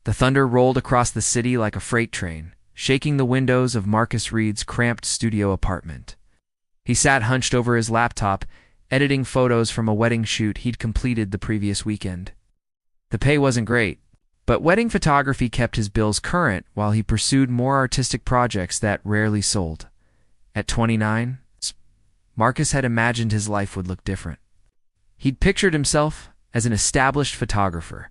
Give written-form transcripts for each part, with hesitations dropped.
The thunder rolled across the city like a freight train, shaking the windows of Marcus Reed's cramped studio apartment. He sat hunched over his laptop, editing photos from a wedding shoot he'd completed the previous weekend. The pay wasn't great, but wedding photography kept his bills current while he pursued more artistic projects that rarely sold. At 29, Marcus had imagined his life would look different. He'd pictured himself as an established photographer,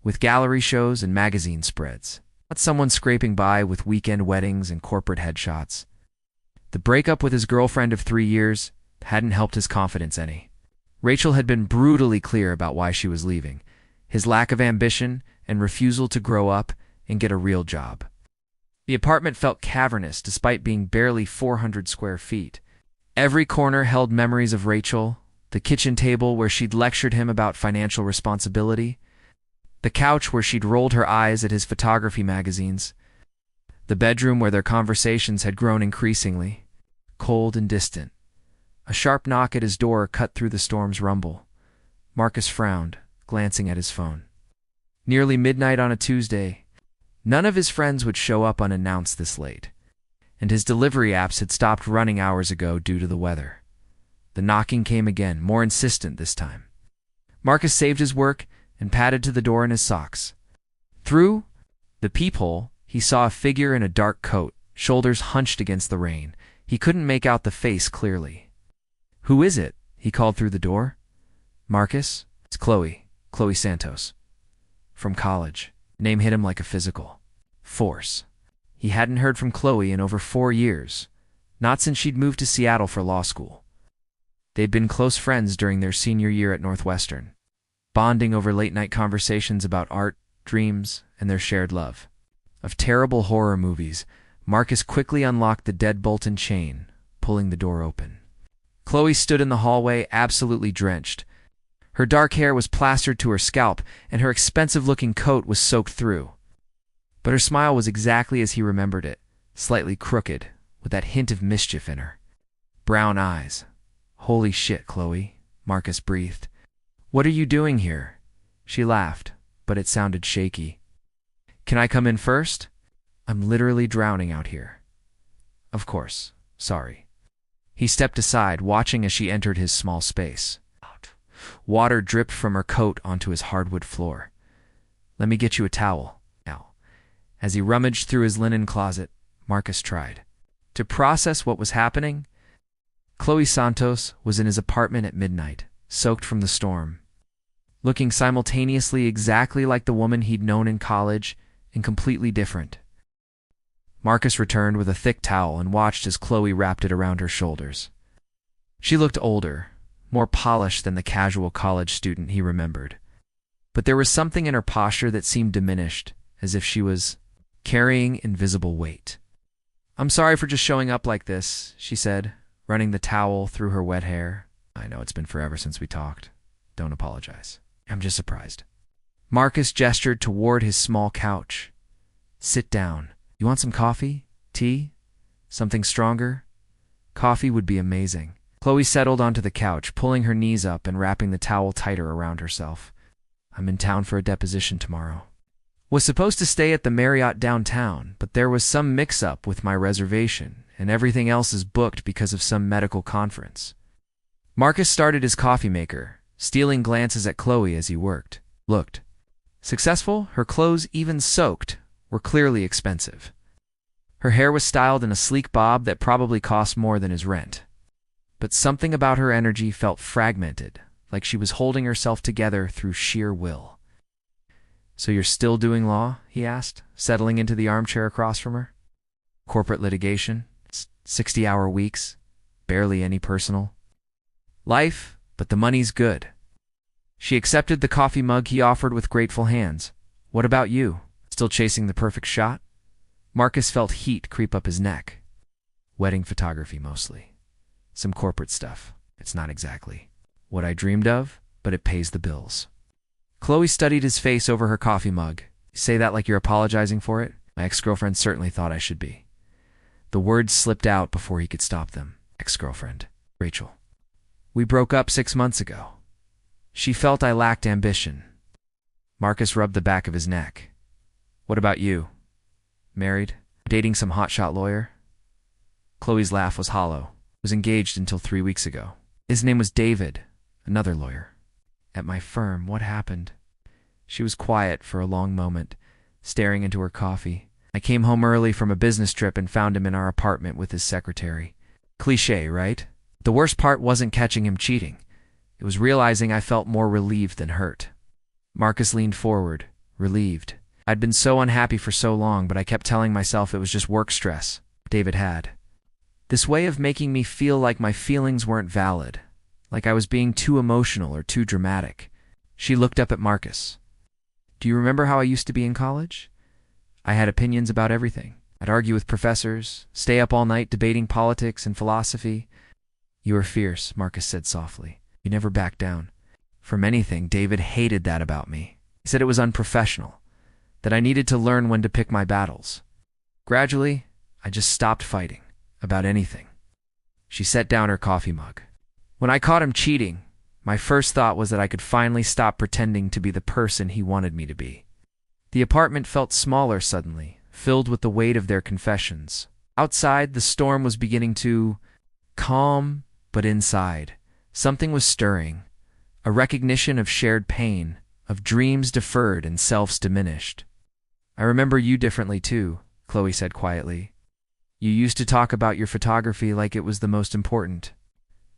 with gallery shows and magazine spreads, not someone scraping by with weekend weddings and corporate headshots. The breakup with his girlfriend of 3 years hadn't helped his confidence any. Rachel had been brutally clear about why she was leaving: his lack of ambition and refusal to grow up and get a real job. The apartment felt cavernous despite being barely 400 square feet. Every corner held memories of Rachel: the kitchen table where she'd lectured him about financial responsibility, the couch where she'd rolled her eyes at his photography magazines, the bedroom where their conversations had grown increasingly cold and distant. A sharp knock at his door cut through the storm's rumble. Marcus frowned, glancing at his phone. Nearly midnight on a Tuesday. None of his friends would show up unannounced this late, and his delivery apps had stopped running hours ago due to the weather. The knocking came again, more insistent this time. Marcus saved his work and padded to the door in his socks. Through the peephole, he saw a figure in a dark coat, shoulders hunched against the rain. He couldn't make out the face clearly. "Who is it?" he called through the door. "Marcus, it's Chloe Santos. From college." Name hit him like a physical force. He hadn't heard from Chloe in over 4 years, not since she'd moved to Seattle for law school. They'd been close friends during their senior year at Northwestern, bonding over late-night conversations about art, dreams, and their shared love of terrible horror movies. Marcus quickly unlocked the deadbolt and chain, pulling the door open. Chloe stood in the hallway, absolutely drenched. Her dark hair was plastered to her scalp, and her expensive-looking coat was soaked through. But her smile was exactly as he remembered it, slightly crooked, with that hint of mischief in her. Brown eyes. "Holy shit, Chloe," Marcus breathed. "What are you doing here?" She laughed, but it sounded shaky. "Can I come in first? I'm literally drowning out here." "Of course. Sorry." He stepped aside, watching as she entered his small space. Water dripped from her coat onto his hardwood floor. "Let me get you a towel." Now, as he rummaged through his linen closet, Marcus tried to process what was happening. Chloe Santos was in his apartment at midnight, soaked from the storm, looking simultaneously exactly like the woman he'd known in college and completely different. Marcus returned with a thick towel and watched as Chloe wrapped it around her shoulders. She looked older, more polished than the casual college student he remembered. But there was something in her posture that seemed diminished, as if she was carrying invisible weight. "I'm sorry for just showing up like this," she said, running the towel through her wet hair. "I know it's been forever since we talked. Don't apologize. I'm just surprised." Marcus gestured toward his small couch. "Sit down. You want some coffee? Tea? Something stronger?" "Coffee would be amazing." Chloe settled onto the couch, pulling her knees up and wrapping the towel tighter around herself. "I'm in town for a deposition tomorrow. Was supposed to stay at the Marriott downtown, but there was some mix-up with my reservation, and everything else is booked because of some medical conference." Marcus started his coffee maker, stealing glances at Chloe as he looked successful. Her clothes, even soaked, were clearly expensive. Her hair was styled in a sleek bob that probably cost more than his rent. But something about her energy felt fragmented, like she was holding herself together through sheer will. "So you're still doing law?" he asked, settling into the armchair across from her. "Corporate litigation, 60-hour weeks, barely any personal life, but the money's good." She accepted the coffee mug he offered with grateful hands. "What about you? Still chasing the perfect shot?" Marcus felt heat creep up his neck. "Wedding photography mostly. Some corporate stuff. It's not exactly what I dreamed of, but it pays the bills." Chloe studied his face over her coffee mug. "You say that like you're apologizing for it?" "My ex-girlfriend certainly thought I should be." The words slipped out before he could stop them. "Ex-girlfriend. Rachel. We broke up 6 months ago. She felt I lacked ambition." Marcus rubbed the back of his neck. What about you? Married? Dating some hotshot lawyer? Chloe's laugh was hollow. Was engaged until 3 weeks ago. His name was David, another lawyer. At my firm, what happened? She was quiet for a long moment, staring into her coffee. I came home early from a business trip and found him in our apartment with his secretary. Cliché, right? The worst part wasn't catching him cheating. It was realizing I felt more relieved than hurt. Marcus leaned forward, relieved. I'd been so unhappy for so long, but I kept telling myself it was just work stress. David had this way of making me feel like my feelings weren't valid, like I was being too emotional or too dramatic. She looked up at Marcus. Do you remember how I used to be in college? I had opinions about everything. I'd argue with professors, stay up all night debating politics and philosophy. You were fierce, Marcus said softly. You never backed down. From anything, David hated that about me. He said it was unprofessional, that I needed to learn when to pick my battles. Gradually, I just stopped fighting about anything. She set down her coffee mug. When I caught him cheating, my first thought was that I could finally stop pretending to be the person he wanted me to be. The apartment felt smaller suddenly, filled with the weight of their confessions. Outside, the storm was beginning to calm, but inside, something was stirring. A recognition of shared pain, of dreams deferred and selves diminished. I remember you differently too, Chloe said quietly. You used to talk about your photography like it was the most important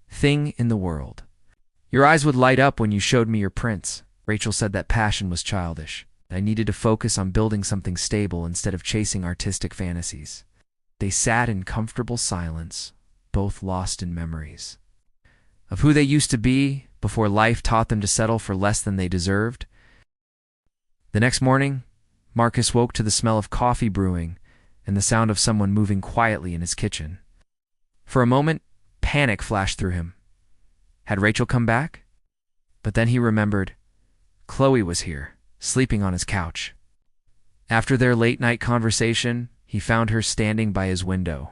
thing in the world. Your eyes would light up when you showed me your prints. Rachel said that passion was childish. I needed to focus on building something stable instead of chasing artistic fantasies. They sat in comfortable silence, both lost in memories of who they used to be before life taught them to settle for less than they deserved. The next morning, Marcus woke to the smell of coffee brewing and the sound of someone moving quietly in his kitchen. For a moment, panic flashed through him. Had Rachel come back? But then he remembered. Chloe was here, sleeping on his couch. After their late-night conversation, he found her standing by his window,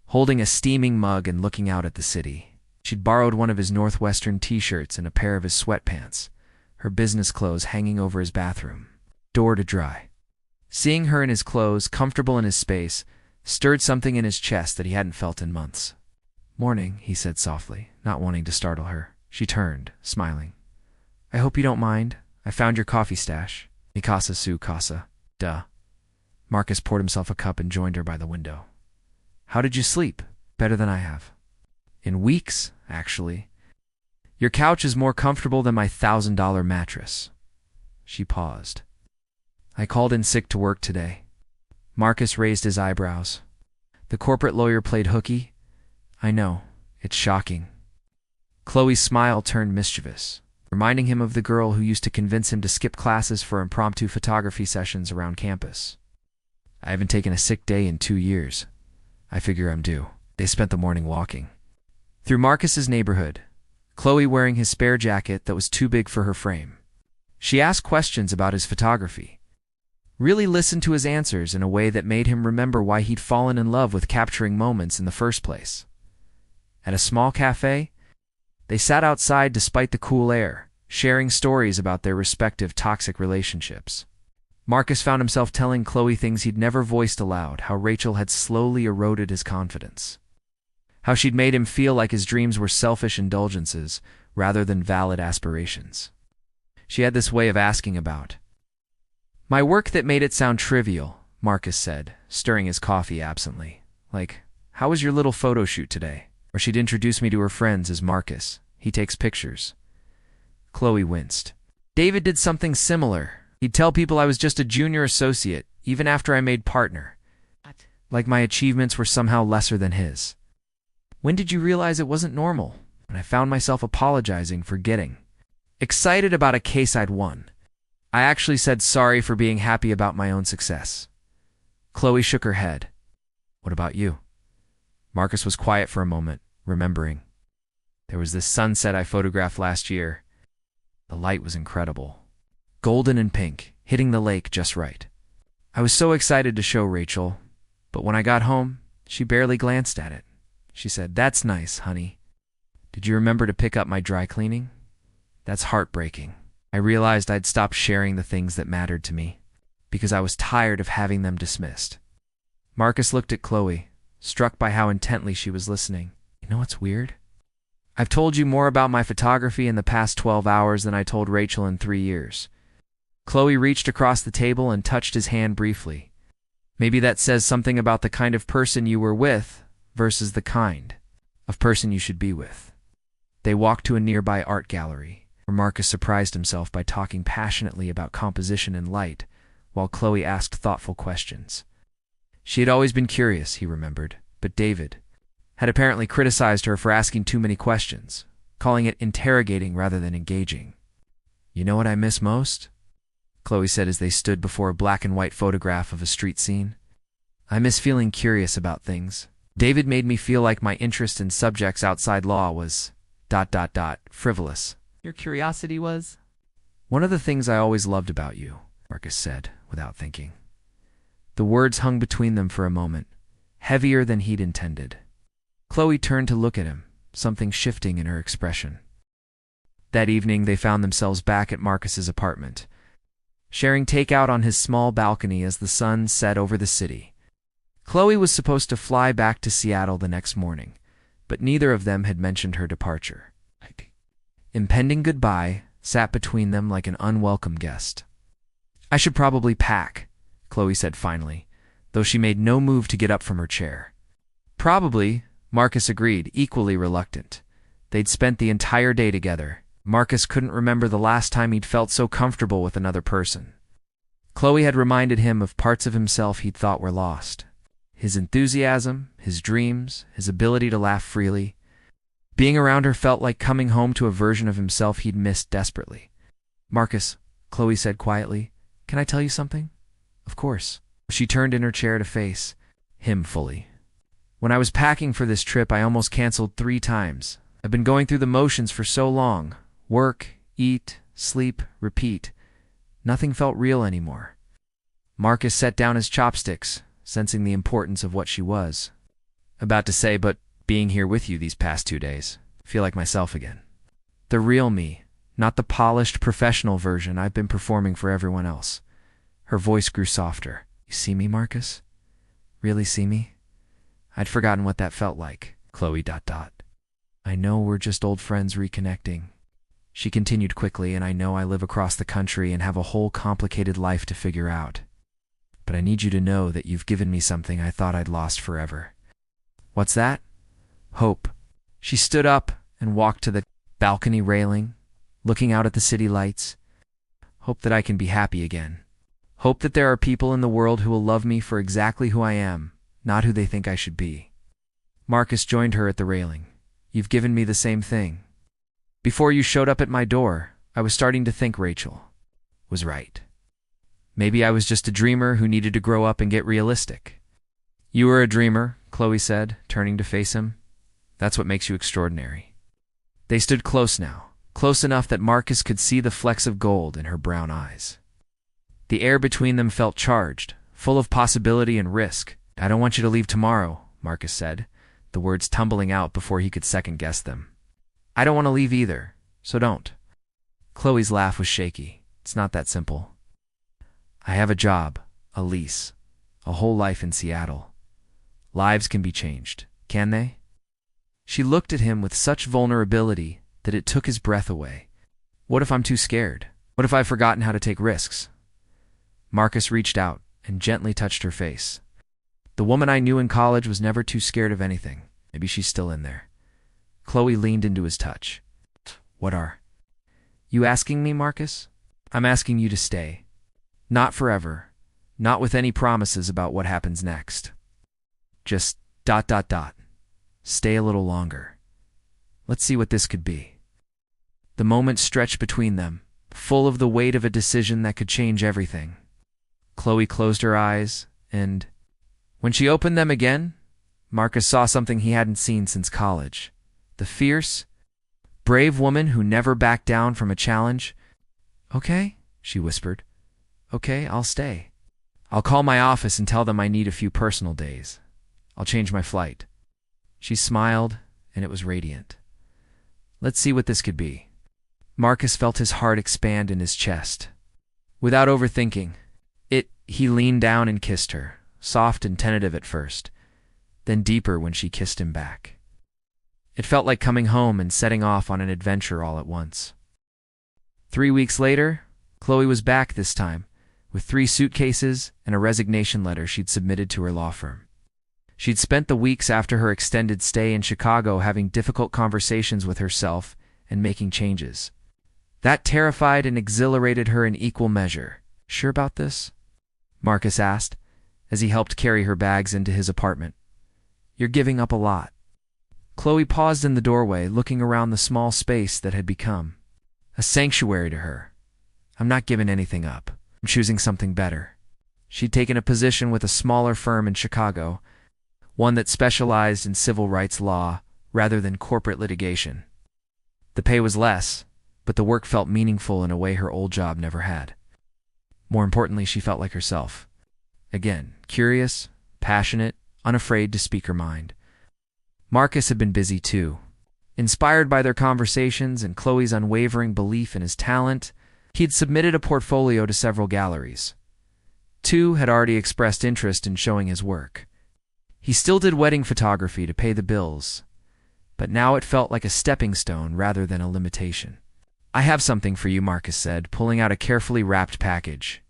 holding a steaming mug and looking out at the city. She'd borrowed one of his Northwestern t-shirts and a pair of his sweatpants, her business clothes hanging over his bathroom, door to dry. Seeing her in his clothes, comfortable in his space, stirred something in his chest that he hadn't felt in months. Morning, he said softly, not wanting to startle her. She turned, smiling. I hope you don't mind. I found your coffee stash. Mi casa su casa. Duh. Marcus poured himself a cup and joined her by the window. How did you sleep? Better than I have. In weeks, actually. Your couch is more comfortable than my $1,000 mattress. She paused. I called in sick to work today. Marcus raised his eyebrows. The corporate lawyer played hooky? I know. It's shocking. Chloe's smile turned mischievous, reminding him of the girl who used to convince him to skip classes for impromptu photography sessions around campus. I haven't taken a sick day in 2 years. I figure I'm due. They spent the morning walking through Marcus's neighborhood, Chloe wearing his spare jacket that was too big for her frame. She asked questions about his photography, really listened to his answers in a way that made him remember why he'd fallen in love with capturing moments in the first place. At a small cafe, they sat outside despite the cool air, sharing stories about their respective toxic relationships. Marcus found himself telling Chloe things he'd never voiced aloud, how Rachel had slowly eroded his confidence, how she'd made him feel like his dreams were selfish indulgences rather than valid aspirations. She had this way of asking about my work that made it sound trivial, Marcus said, stirring his coffee absently. Like, how was your little photo shoot today? Or she'd introduce me to her friends as Marcus. He takes pictures. Chloe winced. David did something similar. He'd tell people I was just a junior associate, even after I made partner. Like my achievements were somehow lesser than his. When did you realize it wasn't normal? And I found myself apologizing for getting excited about a case I'd won. I actually said sorry for being happy about my own success. Chloe shook her head. What about you? Marcus was quiet for a moment, remembering. There was this sunset I photographed last year. The light was incredible. Golden and pink, hitting the lake just right. I was so excited to show Rachel, but when I got home, she barely glanced at it. She said, "That's nice, honey. Did you remember to pick up my dry cleaning?" That's heartbreaking. I realized I'd stopped sharing the things that mattered to me. because I was tired of having them dismissed. Marcus looked at Chloe, struck by how intently she was listening. You know what's weird? I've told you more about my photography in the past 12 hours than I told Rachel in 3 years. Chloe reached across the table and touched his hand briefly. Maybe that says something about the kind of person you were with versus the kind of person you should be with. They walked to a nearby art gallery, where Marcus surprised himself by talking passionately about composition and light, while Chloe asked thoughtful questions. She had always been curious, he remembered, but David had apparently criticized her for asking too many questions, calling it interrogating rather than engaging. You know what I miss most? Chloe said as they stood before a black and white photograph of a street scene. I miss feeling curious about things. David made me feel like my interest in subjects outside law was ... frivolous. Your curiosity was? One of the things I always loved about you, Marcus said, without thinking. The words hung between them for a moment, heavier than he'd intended. Chloe turned to look at him, something shifting in her expression. That evening they found themselves back at Marcus's apartment, sharing takeout on his small balcony as the sun set over the city. Chloe was supposed to fly back to Seattle the next morning, but neither of them had mentioned her departure. Impending goodbye sat between them like an unwelcome guest. I should probably pack, Chloe said finally, though she made no move to get up from her chair. Probably, Marcus agreed, equally reluctant. They'd spent the entire day together. Marcus couldn't remember the last time he'd felt so comfortable with another person. Chloe had reminded him of parts of himself he'd thought were lost. His enthusiasm, his dreams, his ability to laugh freely. Being around her felt like coming home to a version of himself he'd missed desperately. Marcus, Chloe said quietly, can I tell you something? Of course. She turned in her chair to face him fully. When I was packing for this trip, I almost canceled 3 times. I've been going through the motions for so long. Work, eat, sleep, repeat. Nothing felt real anymore. Marcus set down his chopsticks, sensing the importance of what she was about to say, but being here with you these past 2 days, feel like myself again. The real me, not the polished professional version I've been performing for everyone else. Her voice grew softer. You see me, Marcus? Really see me? I'd forgotten what that felt like. Chloe ... I know we're just old friends reconnecting. She continued quickly, and I know I live across the country and have a whole complicated life to figure out. But I need you to know that you've given me something I thought I'd lost forever. What's that? Hope. She stood up and walked to the balcony railing, looking out at the city lights. Hope that I can be happy again. Hope that there are people in the world who will love me for exactly who I am, not who they think I should be. Marcus joined her at the railing. You've given me the same thing. Before you showed up at my door, I was starting to think Rachel was right. Maybe I was just a dreamer who needed to grow up and get realistic. You were a dreamer, Chloe said, turning to face him. That's what makes you extraordinary. They stood close now, close enough that Marcus could see the flecks of gold in her brown eyes. The air between them felt charged, full of possibility and risk. I don't want you to leave tomorrow, Marcus said, the words tumbling out before he could second-guess them. I don't want to leave either, so don't. Chloe's laugh was shaky. It's not that simple. I have a job, a lease, a whole life in Seattle. Lives can be changed, can they? She looked at him with such vulnerability that it took his breath away. What if I'm too scared? What if I've forgotten how to take risks? Marcus reached out and gently touched her face. The woman I knew in college was never too scared of anything. Maybe she's still in there. Chloe leaned into his touch. What are you asking me, Marcus? I'm asking you to stay. Not forever. Not with any promises about what happens next. Just ... Stay a little longer. Let's see what this could be. The moment stretched between them, full of the weight of a decision that could change everything. Chloe closed her eyes, and when she opened them again, Marcus saw something he hadn't seen since college. The fierce, brave woman who never backed down from a challenge. Okay, she whispered. Okay, I'll stay. I'll call my office and tell them I need a few personal days. I'll change my flight. She smiled, and it was radiant. Let's see what this could be. Marcus felt his heart expand in his chest. Without overthinking, it He leaned down and kissed her, soft and tentative at first, then deeper when she kissed him back. It felt like coming home and setting off on an adventure all at once. 3 weeks later, Chloe was back this time, with 3 suitcases and a resignation letter she'd submitted to her law firm. She'd spent the weeks after her extended stay in Chicago having difficult conversations with herself and making changes. That terrified and exhilarated her in equal measure. "Sure about this?" Marcus asked, as he helped carry her bags into his apartment. "You're giving up a lot." Chloe paused in the doorway, looking around the small space that had become a sanctuary to her. "I'm not giving anything up. I'm choosing something better." She'd taken a position with a smaller firm in Chicago, one that specialized in civil rights law rather than corporate litigation. The pay was less, but the work felt meaningful in a way her old job never had. More importantly, she felt like herself. Again, curious, passionate, unafraid to speak her mind. Marcus had been busy too. Inspired by their conversations and Chloe's unwavering belief in his talent, he'd submitted a portfolio to several galleries. 2 had already expressed interest in showing his work. He still did wedding photography to pay the bills, but now it felt like a stepping stone rather than a limitation. "I have something for you," Marcus said, pulling out a carefully wrapped package.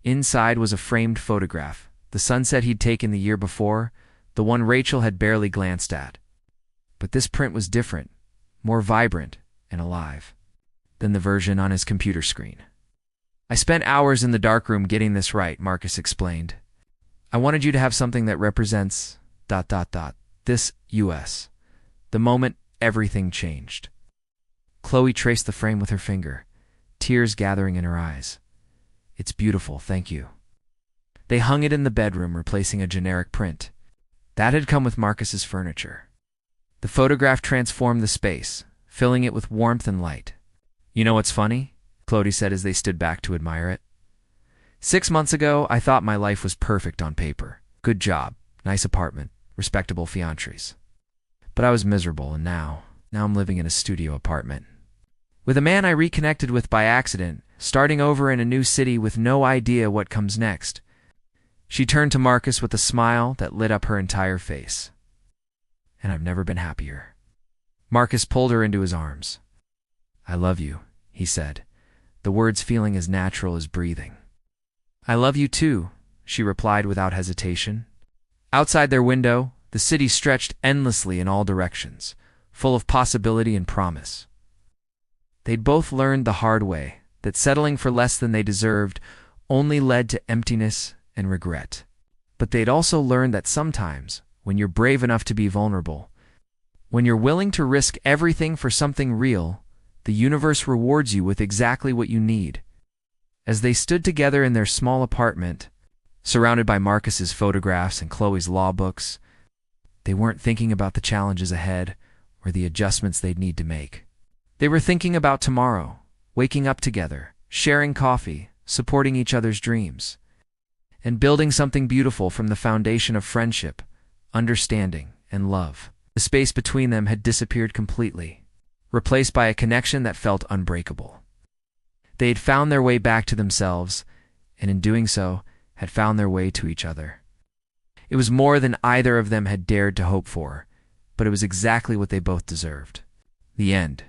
Inside was a framed photograph, the sunset he'd taken the year before, the one Rachel had barely glanced at. But this print was different, more vibrant and alive than the version on his computer screen. "I spent hours in the darkroom getting this right," Marcus explained. "I wanted you to have something that represents ... this U.S. The moment everything changed." Chloe traced the frame with her finger, tears gathering in her eyes. "It's beautiful, thank you." They hung it in the bedroom, replacing a generic print. That had come with Marcus's furniture. The photograph transformed the space, filling it with warmth and light. "You know what's funny?" Chloe said as they stood back to admire it. "6 months ago, I thought my life was perfect on paper. Good job, nice apartment, respectable fiancés. But I was miserable, and now I'm living in a studio apartment with a man I reconnected with by accident, starting over in a new city with no idea what comes next." She turned to Marcus with a smile that lit up her entire face. "And I've never been happier." Marcus pulled her into his arms. "I love you," he said, the words feeling as natural as breathing. "I love you too," she replied without hesitation. Outside their window, the city stretched endlessly in all directions, full of possibility and promise. They'd both learned the hard way that settling for less than they deserved only led to emptiness and regret. But they'd also learned that sometimes, when you're brave enough to be vulnerable, when you're willing to risk everything for something real, the universe rewards you with exactly what you need. As they stood together in their small apartment, surrounded by Marcus's photographs and Chloe's law books, they weren't thinking about the challenges ahead or the adjustments they'd need to make. They were thinking about tomorrow, waking up together, sharing coffee, supporting each other's dreams, and building something beautiful from the foundation of friendship, understanding, and love. The space between them had disappeared completely, replaced by a connection that felt unbreakable. They had found their way back to themselves, and in doing so, had found their way to each other. It was more than either of them had dared to hope for, but it was exactly what they both deserved. The end.